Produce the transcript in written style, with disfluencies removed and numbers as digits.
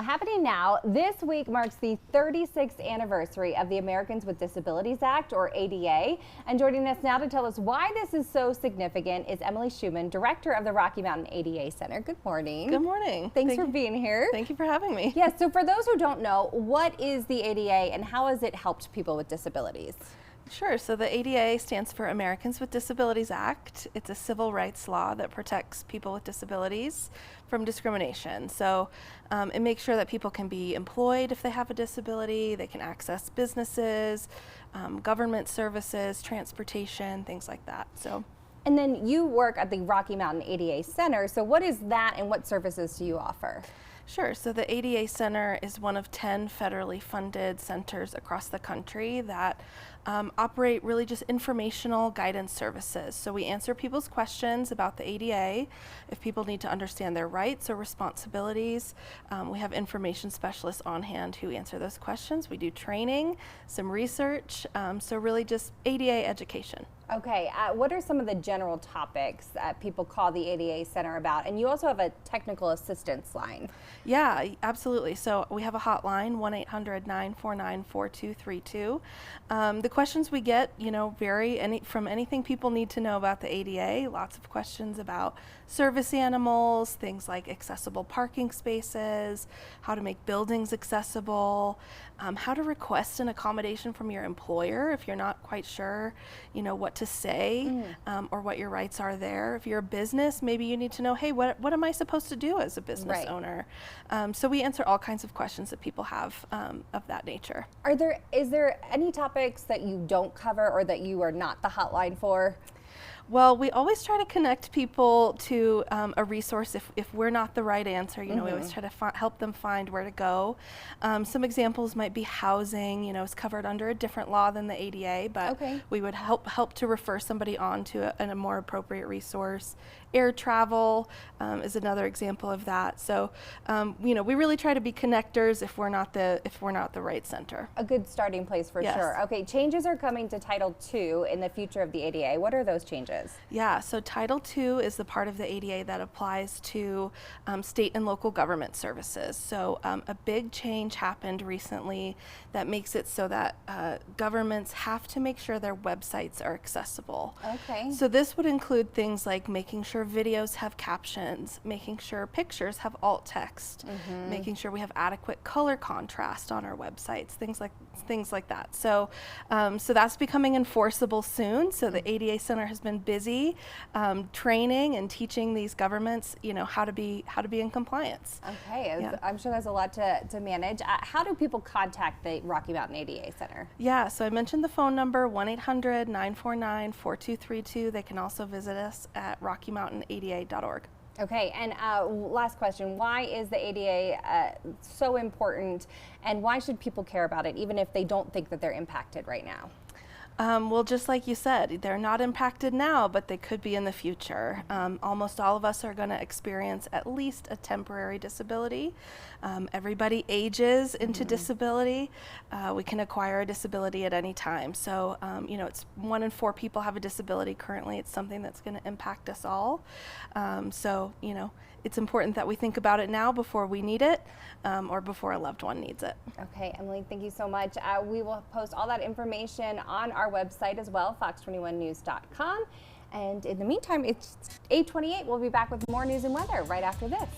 Happening now, this week marks the 36th anniversary of the Americans with Disabilities Act, or ADA. And joining us now to tell us why this is so significant is Emily Schumann, director of the Rocky Mountain ADA Center. Good morning. Good morning. Thanks for being here. Thank you for having me. Yes, so for those who don't know, what is the ADA and how has it helped people with disabilities? Sure. So the ADA stands for Americans with Disabilities Act. It's a civil rights law that protects people with disabilities from discrimination. So it makes sure that people can be employed if they have a disability, they can access businesses, government services, transportation, things like that. And then you work at the Rocky Mountain ADA Center. So what is that and what services do you offer? Sure. So the ADA Center is one of 10 federally funded centers across the country that operate really just informational guidance services. So we answer people's questions about the ADA. If people need to understand their rights or responsibilities, we have information specialists on hand who answer those questions. We do training, some research, so really just ADA education. Okay, what are some of the general topics that people call the ADA Center about? And you also have a technical assistance line. Yeah, absolutely. So we have a hotline, 1-800-949-4232. The questions we get, vary from anything people need to know about the ADA. Lots of questions about service animals, things like accessible parking spaces, how to make buildings accessible, how to request an accommodation from your employer if you're not quite sure, what to say or what your rights are there. If you're a business, maybe you need to know, hey, what am I supposed to do as a business owner? So we answer all kinds of questions that people have of that nature. Is there any topics that you don't cover or that you are not the hotline for? Well, we always try to connect people to a resource if we're not the right answer. We always try to help them find where to go. Some examples might be housing, is covered under a different law than the ADA, but we would help to refer somebody on to a more appropriate resource. Air travel is another example of that. So, we really try to be connectors if we're not the right center. A good starting place for sure. Okay, changes are coming to Title II in the future of the ADA. What are those changes? Yeah, so Title II is the part of the ADA that applies to state and local government services. So a big change happened recently that makes it so that governments have to make sure their websites are accessible. Okay. So this would include things like making sure videos have captions, making sure pictures have alt text, making sure we have adequate color contrast on our websites, things like that. So so that's becoming enforceable soon. So the ADA Center has been busy training and teaching these governments, how to be in compliance. Okay, I'm sure there's a lot to manage. How do people contact the Rocky Mountain ADA Center? Yeah, so I mentioned the phone number, 1-800-949-4232. They can also visit us at rockymountainada.org. Okay, and last question, why is the ADA so important, and why should people care about it even if they don't think that they're impacted right now? Well, just like you said, they're not impacted now, but they could be in the future. Almost all of us are going to experience at least a temporary disability. Everybody ages into disability. We can acquire a disability at any time. So, it's 1 in 4 people have a disability currently. It's something that's going to impact us all. So, it's important that we think about it now before we need it or before a loved one needs it. Okay, Emily, thank you so much. We will post all that information on our website as well, fox21news.com. And in the meantime, it's 8:28. We'll be back with more news and weather right after this.